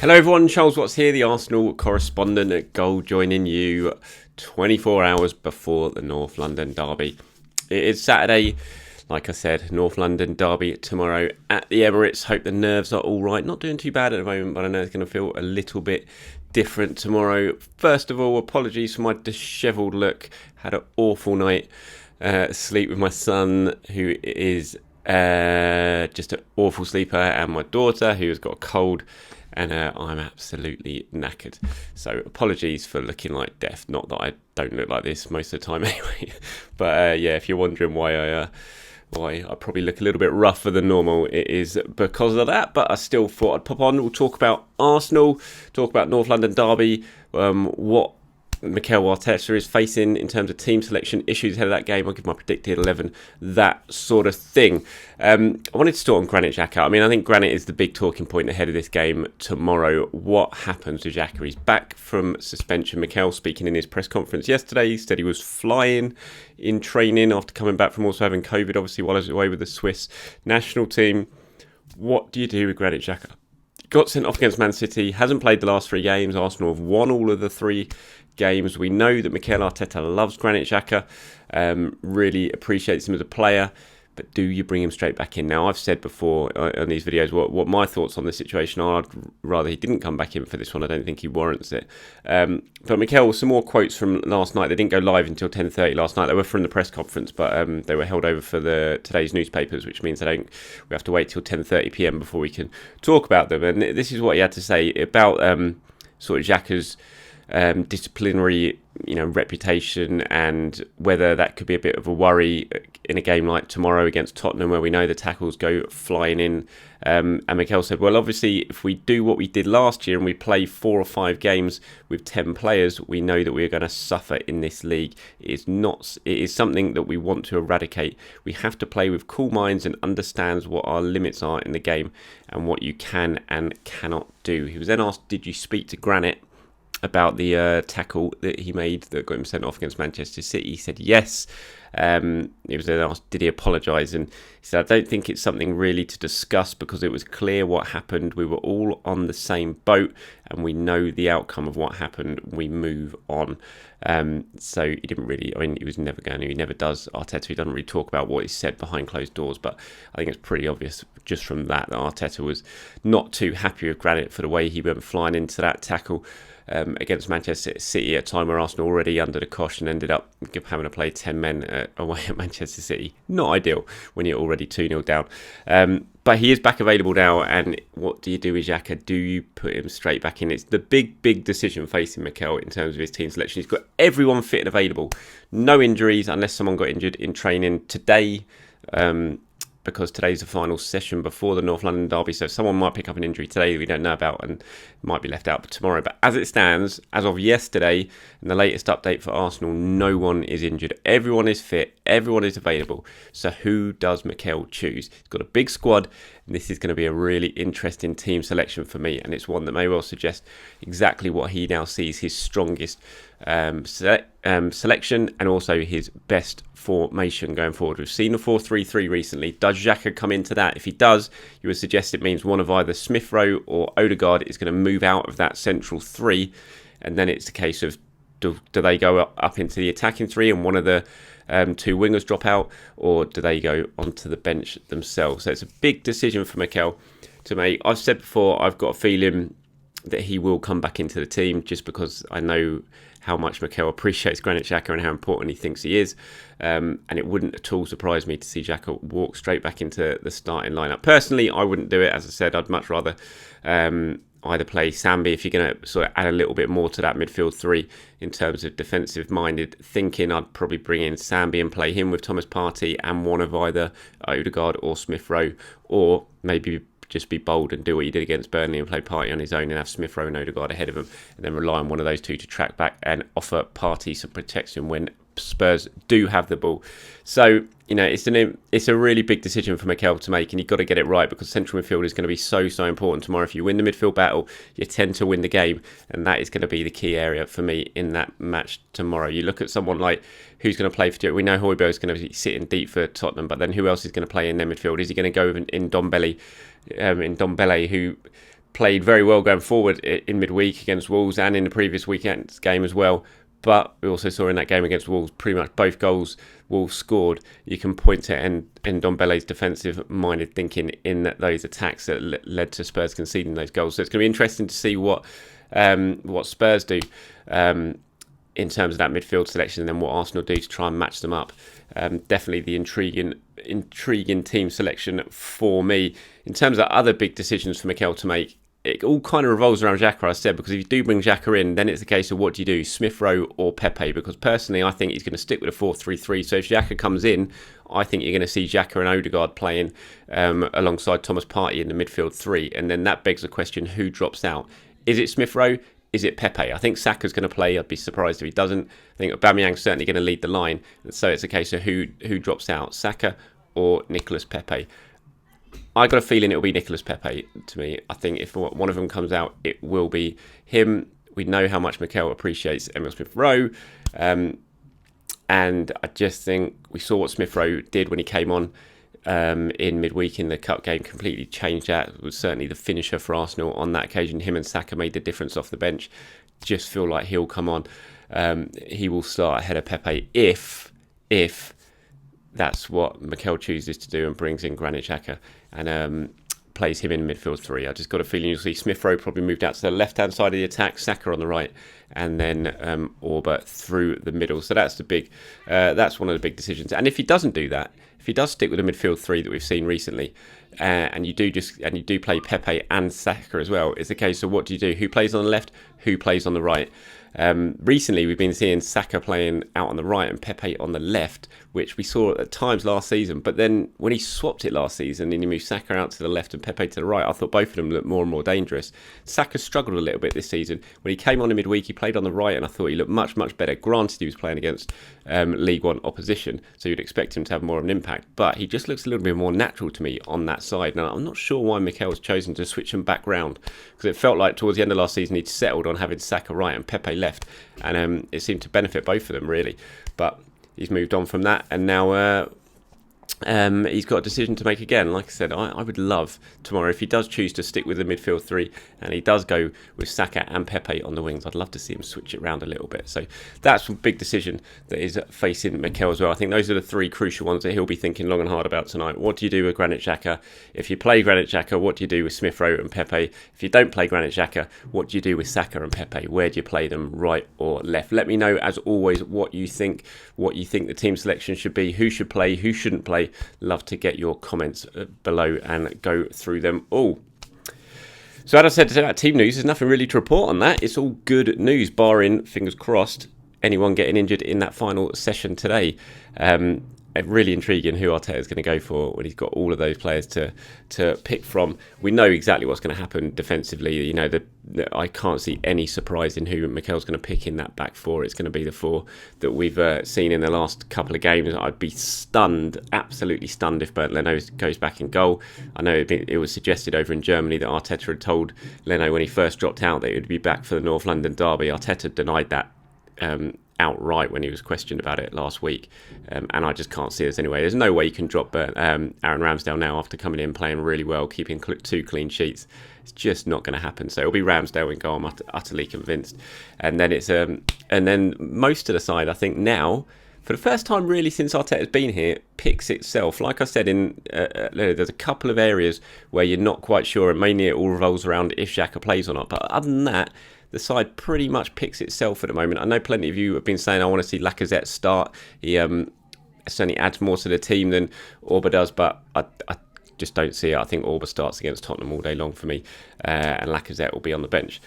Hello everyone, Charles Watts here, the Arsenal correspondent at Goal, joining you 24 hours before the North London derby. It is Saturday, like I said, North London derby tomorrow at the Emirates. Hope the nerves are all right. Not doing too bad at the moment, but I know it's going to feel a little bit different tomorrow. First of all, apologies for my dishevelled look. Had an awful night sleep with my son, who is just an awful sleeper, and my daughter, who has got a cold. And I'm absolutely knackered. So apologies for looking like death. Not that I don't look like this most of the time anyway. But yeah, if you're wondering why I probably look a little bit rougher than normal, it is because of that. But I still thought I'd pop on. We'll talk about Arsenal, talk about North London derby, what Mikel Arteta is facing in terms of team selection issues ahead of that game. I'll give my predicted 11, that sort of thing. I wanted to start on Granit Xhaka. I mean, I think Granit is the big talking point ahead of this game tomorrow. What happens with Xhaka? He's back from suspension. Mikel, speaking in his press conference yesterday, said he was flying in training after coming back from also having COVID, obviously, while he was away with the Swiss national team. What do you do with Granit Xhaka? Got sent off against Man City, hasn't played the last 3 games. Arsenal have won all of the 3 games. We know that Mikel Arteta loves Granit Xhaka, really appreciates him as a player, but do you bring him straight back in? Now, I've said before on these videos what my thoughts on the situation are. I'd rather he didn't come back in for this one. I don't think he warrants it. But Mikel, some more quotes from last night. They didn't go live until 10:30 last night. They were from the press conference, but they were held over for today's newspapers, which means we have to wait till 10:30 p.m. before we can talk about them. And this is what he had to say about sort of Xhaka's disciplinary, reputation, and whether that could be a bit of a worry in a game like tomorrow against Tottenham, where we know the tackles go flying in. And Mikel said, well, obviously, if we do what we did last year and we play 4 or 5 games with 10 players, we know that we're going to suffer in this league. It is something that we want to eradicate. We have to play with cool minds and understand what our limits are in the game and what you can and cannot do. He was then asked, did you speak to Granit about the tackle that he made that got him sent off against Manchester City? He said yes. He was then asked, did he apologise? And he said, I don't think it's something really to discuss because it was clear what happened. We were all on the same boat and we know the outcome of what happened. We move on. So he didn't really, he was never going to, he never does, Arteta, he doesn't really talk about what he said behind closed doors, but I think it's pretty obvious just from that Arteta was not too happy with Granit for the way he went flying into that tackle against Manchester City at a time where Arsenal already under the cosh and ended up having to play 10 men away at Manchester City. Not ideal when you're already 2-0 down. But he is back available now, and what do you do with Xhaka? Do you put him straight back in? It's the big decision facing Mikel in terms of his team selection. He's got everyone fit and available. No injuries unless someone got injured in training today. Because today's the final session before the North London derby, so someone might pick up an injury today that we don't know about and might be left out tomorrow. But as it stands, as of yesterday, and the latest update for Arsenal, no one is injured. Everyone is fit, everyone is available. So who does Mikel choose? He's got a big squad, and this is going to be a really interesting team selection for me, and it's one that may well suggest exactly what he now sees his strongest selection and also his best formation going forward. We've seen the 4-3-3 recently. Does Xhaka come into that? If he does, you would suggest it means one of either Smith Rowe or Odegaard is going to move out of that central 3, and then it's a case of do they go up into the attacking 3 and one of the 2 wingers drop out, or do they go onto the bench themselves? So it's a big decision for Mikel to make. I've said before, I've got a feeling that he will come back into the team just because I know how much Mikel appreciates Granit Xhaka and how important he thinks he is. And it wouldn't at all surprise me to see Xhaka walk straight back into the starting lineup. Personally, I wouldn't do it. As I said, I'd much rather either play Sambi if you're going to sort of add a little bit more to that midfield 3 in terms of defensive-minded thinking. I'd probably bring in Sambi and play him with Thomas Partey and one of either Odegaard or Smith Rowe, or maybe just be bold and do what he did against Burnley and play Partey on his own and have Smith Rowe and Odegaard ahead of him, and then rely on one of those 2 to track back and offer Partey some protection when Spurs do have the ball. So, it's a really big decision for Mikel to make, and you've got to get it right, because central midfield is going to be so important tomorrow. If you win the midfield battle, you tend to win the game, and that is going to be the key area for me in that match tomorrow. You look at someone like who's going to play for... We know Højbjerg is going to be sitting deep for Tottenham, but then who else is going to play in their midfield? Is he going to go in Ndombele, who played very well going forward in midweek against Wolves and in the previous weekend's game as well? But we also saw in that game against Wolves, pretty much both goals Wolves scored. You can point to Ndombele's defensive-minded thinking in those attacks that led to Spurs conceding those goals. So it's going to be interesting to see what Spurs do in terms of that midfield selection, and then what Arsenal do to try and match them up. Definitely the intriguing team selection for me. In terms of other big decisions for Mikel to make, it all kind of revolves around Xhaka, I said, because if you do bring Xhaka in, then it's a case of what do you do, Smith Rowe or Pepe? Because personally, I think he's going to stick with a 4-3-3. So if Xhaka comes in, I think you're going to see Xhaka and Odegaard playing alongside Thomas Partey in the midfield three. And then that begs the question, who drops out? Is it Smith Rowe? Is it Pepe? I think Saka's going to play. I'd be surprised if he doesn't. I think Aubameyang's certainly going to lead the line. So it's a case of who drops out, Saka or Nicolas Pepe. I got a feeling it'll be Nicolas Pepe to me. I think if one of them comes out, it will be him. We know how much Mikel appreciates Emile Smith Rowe. And I just think we saw what Smith Rowe did when he came on in midweek in the cup game. Completely changed that. It was certainly the finisher for Arsenal on that occasion. Him and Saka made the difference off the bench. Just feel like he'll come on. He will start ahead of Pepe if that's what Mikel chooses to do and brings in Granit Xhaka and plays him in midfield three. I just got a feeling you'll see Smith Rowe probably moved out to the left-hand side of the attack, Saka on the right, and then Auba through the middle. So that's that's one of the big decisions. And if he doesn't do that, if he does stick with the midfield three that we've seen recently, and you do play Pepe and Saka as well, it's a case of what do you do? Who plays on the left? Who plays on the right? Recently, we've been seeing Saka playing out on the right and Pepe on the left, which we saw at times last season. But then when he swapped it last season and he moved Saka out to the left and Pepe to the right, I thought both of them looked more and more dangerous. Saka struggled a little bit this season. When he came on in midweek, he played on the right and I thought he looked much, much better. Granted, he was playing against League One opposition, so you'd expect him to have more of an impact. But he just looks a little bit more natural to me on that side. Now, I'm not sure why Mikel's chosen to switch him back round, because it felt like towards the end of last season he'd settled on having Saka right and Pepe left, and it seemed to benefit both of them really. But he's moved on from that, and now he's got a decision to make again. Like I said, I would love tomorrow, if he does choose to stick with the midfield three and he does go with Saka and Pepe on the wings, I'd love to see him switch it around a little bit. So that's a big decision that is facing Mikel as well. I think those are the three crucial ones that he'll be thinking long and hard about tonight. What do you do with Granit Xhaka? If you play Granit Xhaka, what do you do with Smith Rowe and Pepe? If you don't play Granit Xhaka, what do you do with Saka and Pepe? Where do you play them, right or left? Let me know, as always, what you think the team selection should be, who should play, who shouldn't play. Love to get your comments below and go through them all. So as I said, about team news, there's nothing really to report on that. It's all good news, barring, fingers crossed, anyone getting injured in that final session today. Really intriguing who Arteta is going to go for when he's got all of those players to pick from. We know exactly what's going to happen defensively. You know, I can't see any surprise in who Mikel's going to pick in that back four. It's going to be the four that we've seen in the last couple of games. I'd be stunned, absolutely stunned, if Bernd Leno goes back in goal. I know it was suggested over in Germany that Arteta had told Leno when he first dropped out that he would be back for the North London derby. Arteta denied that outright when he was questioned about it last week, and I just can't see us anyway. There's no way you can drop Aaron Ramsdale now after coming in playing really well, keeping 2 clean sheets. It's just not going to happen. So it'll be Ramsdale in goal. I'm utterly convinced. And then then most of the side, I think now, for the first time really since Arteta's been here, picks itself. Like I said, there's a couple of areas where you're not quite sure, and mainly it all revolves around if Xhaka plays or not. But other than that, the side pretty much picks itself at the moment. I know plenty of you have been saying I want to see Lacazette start. He certainly adds more to the team than Auba does, but I just don't see it. I think Auba starts against Tottenham all day long for me, and Lacazette will be on the bench.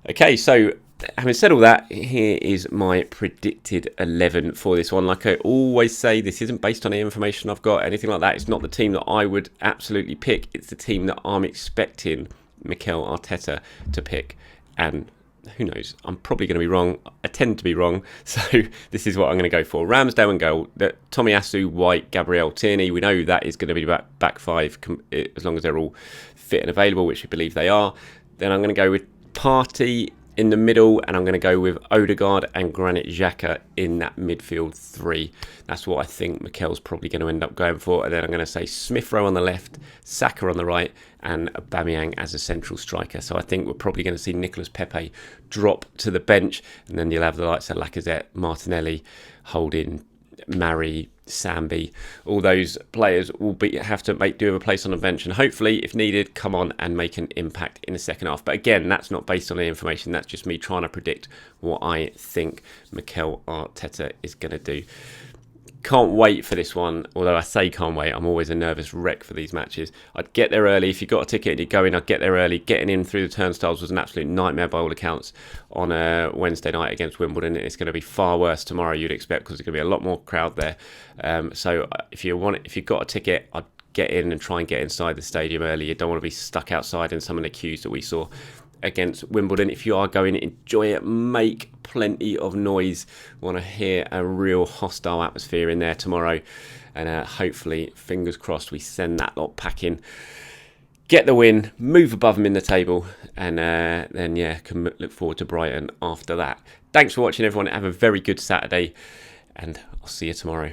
Okay, so having said all that, here is my predicted 11 for this one. Like I always say, this isn't based on any information I've got, anything like that. It's not the team that I would absolutely pick. It's the team that I'm expecting Mikel Arteta to pick. And who knows? I'm probably going to be wrong. I tend to be wrong. So this is what I'm going to go for. Ramsdale and goal. Tomiyasu, White, Gabriel, Tierney. We know that is going to be back five as long as they're all fit and available, which we believe they are. Then I'm going to go with Partey in the middle, and I'm going to go with Odegaard and Granit Xhaka in that midfield three. That's what I think Mikel's probably going to end up going for. And then I'm going to say Smith Rowe on the left, Saka on the right, and Aubameyang as a central striker. So I think we're probably going to see Nicolas Pepe drop to the bench, and then you'll have the likes of Lacazette, Martinelli, Holding, Mari, Sambi. All those players will have to do a place on the bench, and hopefully, if needed, come on and make an impact in the second half. But again, that's not based on the information. That's just me trying to predict what I think Mikel Arteta is going to do. Can't wait for this one. Although I say can't wait, I'm always a nervous wreck for these matches. I'd get there early. If you got a ticket and you're going, I'd get there early. Getting in through the turnstiles was an absolute nightmare by all accounts on a Wednesday night against Wimbledon. It's going to be far worse tomorrow, you'd expect, because there's going to be a lot more crowd there. So if you've got a ticket, I'd get in and try and get inside the stadium early. You don't want to be stuck outside in some of the queues that we saw against Wimbledon. If you are going, enjoy it, make plenty of noise. Want to hear a real hostile atmosphere in there tomorrow, and hopefully, fingers crossed, we send that lot packing, get the win, move above them in the table, and then can look forward to Brighton after that. Thanks for watching, everyone. Have a very good Saturday, and I'll see you tomorrow.